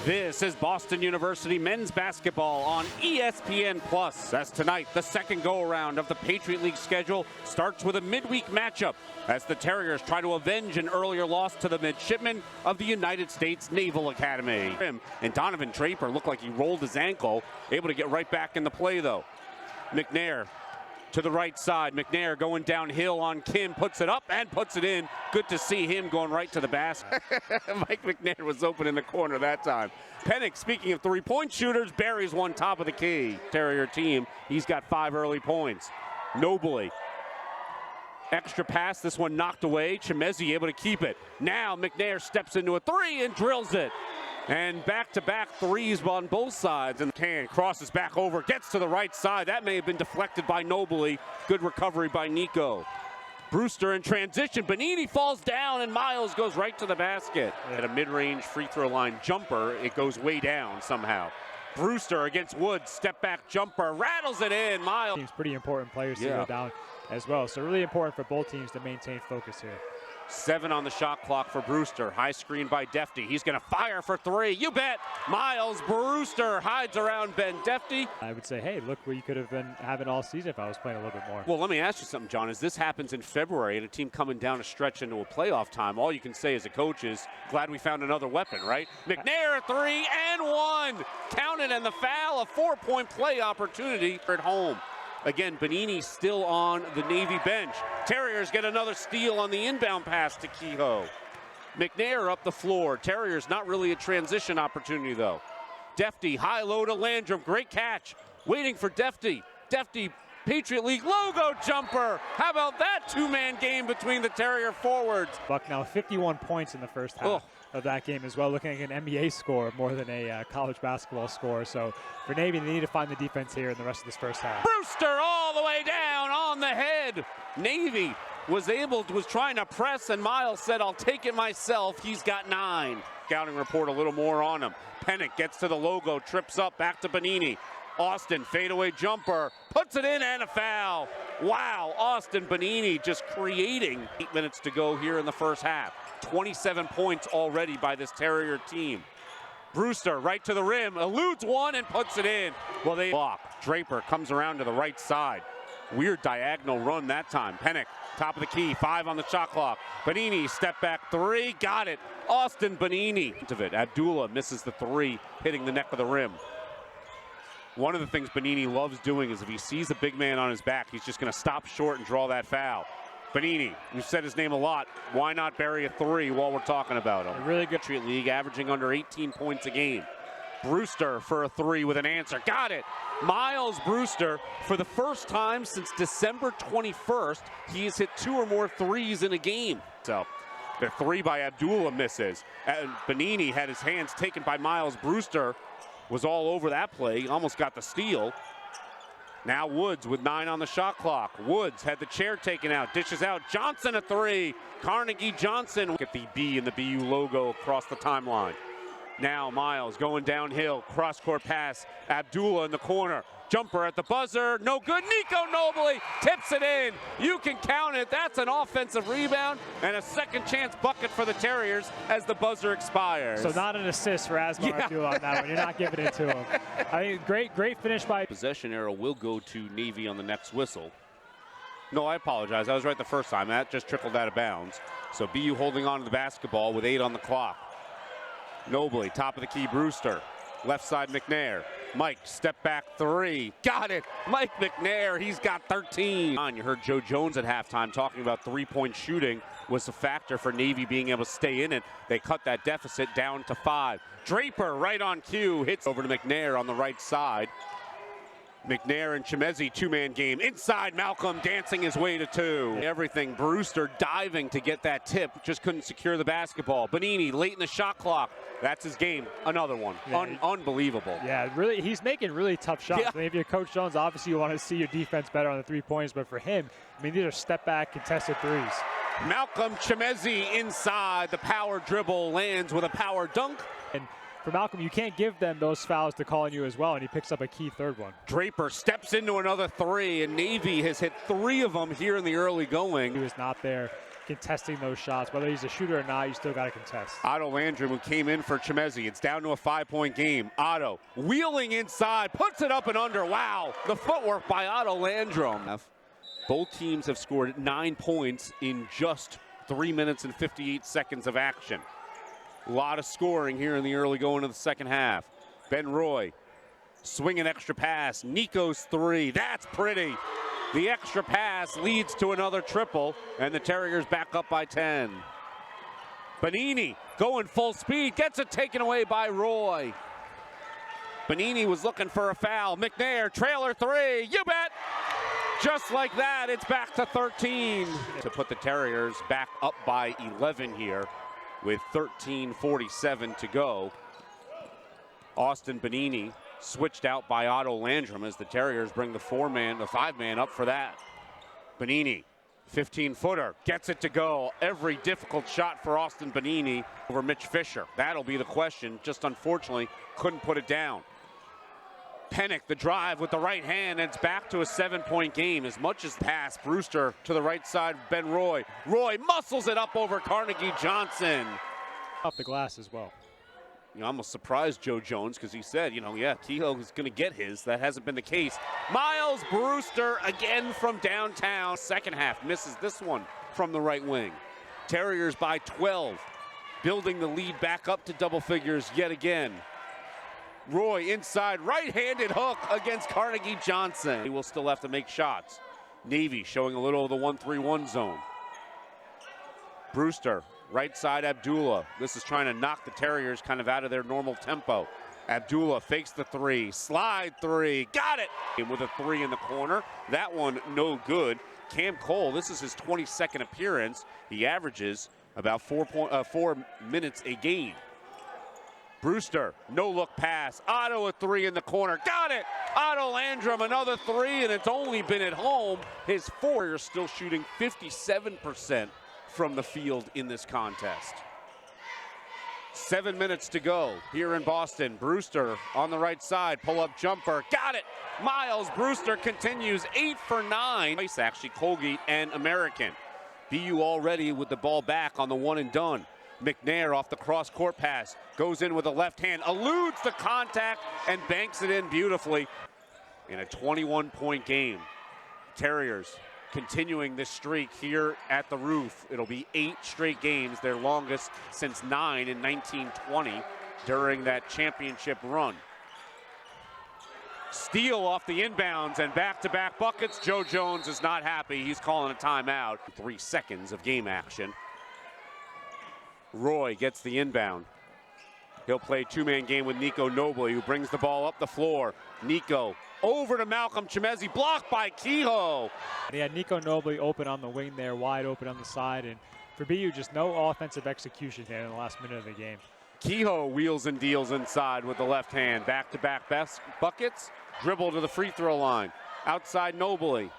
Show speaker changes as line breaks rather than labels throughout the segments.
This is Boston University men's basketball on ESPN+. As tonight, the second go-around of the Patriot League schedule starts with a midweek matchup as the Terriers try to avenge an earlier loss to the midshipmen of the United States Naval Academy. And Donovan Draper looked like he rolled his ankle, able to get right back in the play though. McNair to the right side. McNair going downhill on Kim, puts it up and puts it in. Good to see him going right to the basket. Mike McNair was open in the corner that time. Pennick, speaking of three-point shooters, buries one top of the key. Terrier team, he's got 5 early points. Nobly. Extra pass, this one knocked away. Chimezie able to keep it. Now McNair steps into a three and drills it. And back-to-back threes on both sides. And Can crosses back over, gets to the right side. That may have been deflected by Nobly. Good recovery by Nico. Brewster in transition. Bonini falls down, and Miles goes right to the basket. At a mid-range free throw line jumper, it goes way down somehow. Brewster against Woods, step-back jumper, rattles it in. Miles.
Teams pretty important players to go down as well. So really important for both teams to maintain focus here.
7 on the shot clock for Brewster. High screen by Defty. He's going to fire for 3. You bet. Miles Brewster hides around Ben Defty.
I would say, hey, look what you could have been having all season if I was playing a little bit more.
Well, let me ask you something, John. As this happens in February and a team coming down a stretch into a playoff time, all you can say as a coach is, glad we found another weapon, right? McNair, 3 and 1. Counted, and the foul, a 4-point play opportunity at home. Again, Bonini still on the Navy bench. Terriers get another steal on the inbound pass to Kehoe. McNair up the floor. Terriers not really a transition opportunity though. Defty, high low to Landrum. Great catch. Waiting for Defty. Defty, Patriot League logo jumper. How about that two-man game between the Terrier forwards?
Bucknell 51 points in the first half of that game as well, looking at an NBA score more than a college basketball score. So for Navy, they need to find the defense here in the rest of this first half.
Brewster all the way down on the head. Navy was trying to press, and Miles said, I'll take it myself. He's got 9. Scouting report a little more on him. Pennick gets to the logo, trips up, back to Bonini. Austin, fadeaway jumper, puts it in, and a foul. Wow, Austin Bonini just creating. 8 minutes to go here in the first half. 27 points already by this Terrier team. Brewster right to the rim, eludes one and puts it in. Well, they block. Draper comes around to the right side. Weird diagonal run that time. Pennick, top of the key, 5 on the shot clock. Bonini, step back 3, got it. Austin Bonini. Abdullah misses the 3, hitting the neck of the rim. One of the things Bonini loves doing is if he sees a big man on his back, he's just going to stop short and draw that foul. Bonini, we've said his name a lot. Why not bury a 3 while we're talking about him?
A really good
Patriot League, averaging under 18 points a game. Brewster for a 3 with an answer. Got it. Miles Brewster, for the first time since December 21st, he has hit 2 or more threes in a game. So the 3 by Abdullah misses. And Bonini had his hands taken by Miles Brewster. Was all over that play, almost got the steal. Now Woods with 9 on the shot clock. Woods had the chair taken out, dishes out. Johnson a 3. Carnegie Johnson. Get the B and the BU logo across the timeline. Now Miles going downhill, cross-court pass. Abdullah in the corner. Jumper at the buzzer, no good. Nico Nobly tips it in. You can count it. That's an offensive rebound and a second chance bucket for the Terriers as the buzzer expires.
So not an assist for Asmar Abdullah on that one. You're not giving it to him. I mean, great finish by.
Possession arrow will go to Navy on the next whistle. No, I apologize. I was right the first time. That just trickled out of bounds. So BU holding on to the basketball with 8 on the clock. Nobly, top of the key, Brewster. Left side, McNair. Mike, step back 3. Got it. Mike McNair, he's got 13. You heard Joe Jones at halftime talking about 3-point shooting was a factor for Navy being able to stay in it. They cut that deficit down to 5. Draper right on cue, hits over to McNair on the right side. McNair and Chimezie, 2-man game. Inside, Malcolm dancing his way to 2. Everything, Brewster diving to get that tip, just couldn't secure the basketball. Bonini late in the shot clock. That's his game. Another one. Unbelievable.
Yeah, really, he's making really tough shots.
Yeah.
I mean, if you're Coach Jones, obviously you want to see your defense better on the 3-pointers, but for him, I mean, these are step-back contested 3s.
Malcolm Chimezie inside, the power dribble lands with a power dunk.
And for Malcolm, you can't give them those fouls to call on you as well, and he picks up a key 3rd one.
Draper steps into another 3, and Navy has hit 3 of them here in the early going.
He was not there contesting those shots. Whether he's a shooter or not, you still got to contest.
Otto Landrum, who came in for Chemezi. It's down to a 5-point game. Otto wheeling inside, puts it up and under. Wow, the footwork by Otto Landrum. Both teams have scored 9 points in just 3 minutes and 58 seconds of action. A lot of scoring here in the early going of the second half. Ben Roy, swing an extra pass. Nico's three, that's pretty. The extra pass leads to another triple, and the Terriers back up by 10. Bonini going full speed, gets it taken away by Roy. Bonini was looking for a foul. McNair, trailer three, you bet! Just like that, it's back to 13. To put the Terriers back up by 11 here with 13:47 to go. Austin Bonini switched out by Otto Landrum as the Terriers bring the 5-man up for that. Bonini, 15-footer, gets it to go. Every difficult shot for Austin Bonini over Mitch Fisher. That'll be the question. Just unfortunately couldn't put it down. Pennick, the drive with the right hand, and it's back to a 7-point game. As much as pass, Brewster to the right side, Ben Roy. Roy muscles it up over Carnegie Johnson.
Off the glass as well.
You know, I almost surprised Joe Jones because he said, yeah, Kehoe is going to get his. That hasn't been the case. Miles Brewster again from downtown. Second half misses this one from the right wing. Terriers by 12, building the lead back up to double figures yet again. Roy inside, right-handed hook against Carnegie Johnson. He will still have to make shots. Navy showing a little of the 1-3-1 zone. Brewster, right side Abdullah. This is trying to knock the Terriers kind of out of their normal tempo. Abdullah fakes the three, slide three, got it! With a three in the corner, that one no good. Cam Cole, this is his 22nd appearance. He averages about 4 minutes a game. Brewster, no-look pass. Otto a three in the corner. Got it! Otto Landrum, another three, and it's only been at home. His four is still shooting 57% from the field in this contest. 7 minutes to go here in Boston. Brewster on the right side, pull-up jumper. Got it! Miles Brewster continues 8 for 9. Twice actually, Colgate and American. BU already with the ball back on the one and done. McNair off the cross-court pass, goes in with a left hand, eludes the contact, and banks it in beautifully. In a 21-point game, Terriers continuing this streak here at the Roof. It'll be 8 straight games, their longest since 9 in 1920 during that championship run. Steal off the inbounds and back-to-back buckets. Joe Jones is not happy. He's calling a timeout. 3 seconds of game action. Roy gets the inbound. He'll play two-man game with Nico Nobley, who brings the ball up the floor. Nico over to Malcolm Chemezi, blocked by Kehoe.
He had Nico Nobley open on the wing there, wide open on the side, and for BU, just no offensive execution there in the last minute of the game.
Kehoe wheels and deals inside with the left hand. Back-to-back best buckets, dribble to the free throw line. Outside Nobley.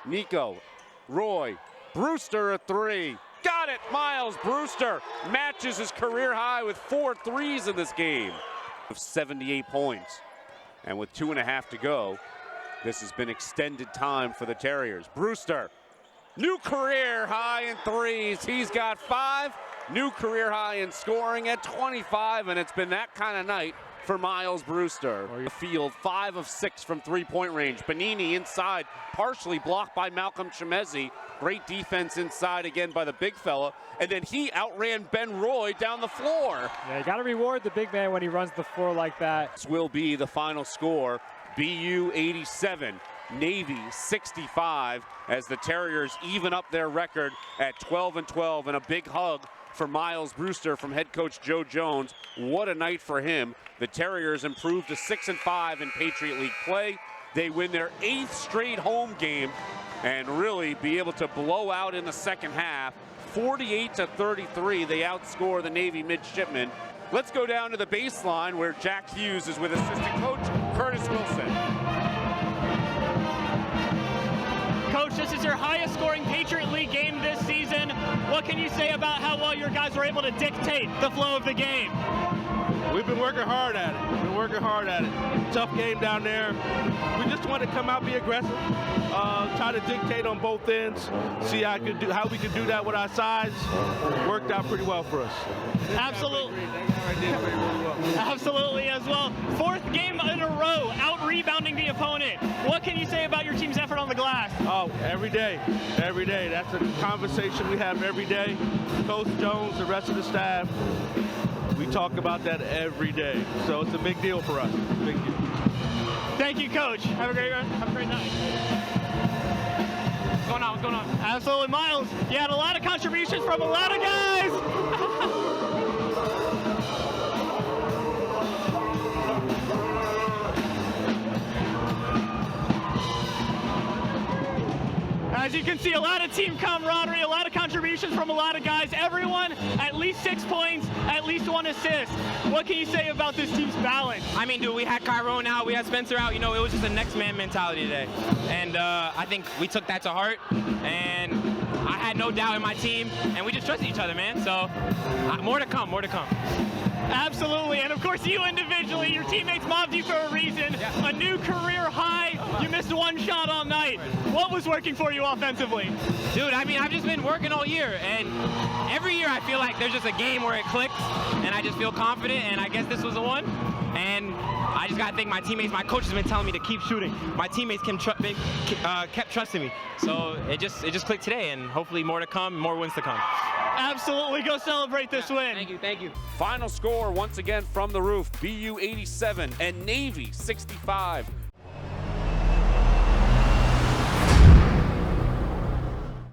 Nico, Roy, Brewster a three. Got it! Miles Brewster matches his career high with 4 threes in this game. Of 78 points. And with 2.5 to go, this has been extended time for the Terriers. Brewster, new career high in threes. He's got 5. New career high in scoring at 25, and it's been that kind of night for Miles Brewster. The field, 5 of 6 from three-point range. Bonini inside, partially blocked by Malcolm Chemezi. Great defense inside again by the big fella. And then he outran Ben Roy down the floor.
Yeah, you got to reward the big man when he runs the floor like that.
This will be the final score. BU 87, Navy 65, as the Terriers even up their record at 12-12, and a big hug for Miles Brewster from head coach Joe Jones. What a night for him. The Terriers improved to 6-5 in Patriot League play. They win their 8th straight home game and really be able to blow out in the second half. 48-33, they outscore the Navy midshipmen. Let's go down to the baseline where Jack Hughes is with assistant coach Curtis Wilson.
Coach, this is your highest scoring Patriot League game this season. What can you say about how well your guys were able to dictate the flow of the game?
We've been working hard at it. Tough game down there. We just want to come out, be aggressive, try to dictate on both ends, see how we can do that with our size. Worked out pretty well for us.
Absolutely. Absolutely as well. Fourth game in a row, out-rebounding the opponent. What can you say about your team's effort on the glass?
Oh, every day. That's a conversation we have every day. Coach Jones, the rest of the staff, we talk about that every day. So it's a big deal for us. Big deal.
Thank you, Coach. Have a great night. What's going on? Absolutely, Miles. You had a lot of contributions from a lot of guys. As you can see, a lot of team camaraderie, a lot of contributions from a lot of guys. Everyone, at least 6 points, at least 1 assist. What can you say about this team's balance?
I mean, dude, we had Kyron out, we had Spencer out. You know, it was just a next man mentality today. And I think we took that to heart. And I had no doubt in my team. And we just trusted each other, man. So more to come.
Absolutely, and of course you individually, your teammates mobbed you for a reason.
Yeah.
A new career high, you missed 1 shot all night. What was working for you offensively?
Dude, I mean, I've just been working all year, and every year I feel like there's just a game where it clicks, and I just feel confident, and I guess this was the one. And I just gotta thank my teammates. My coach has been telling me to keep shooting. My teammates kept trusting me. So it just clicked today, and hopefully more to come, more wins to come.
Absolutely, go celebrate this win.
Thank you.
Final score once again from the roof, BU 87 and Navy 65.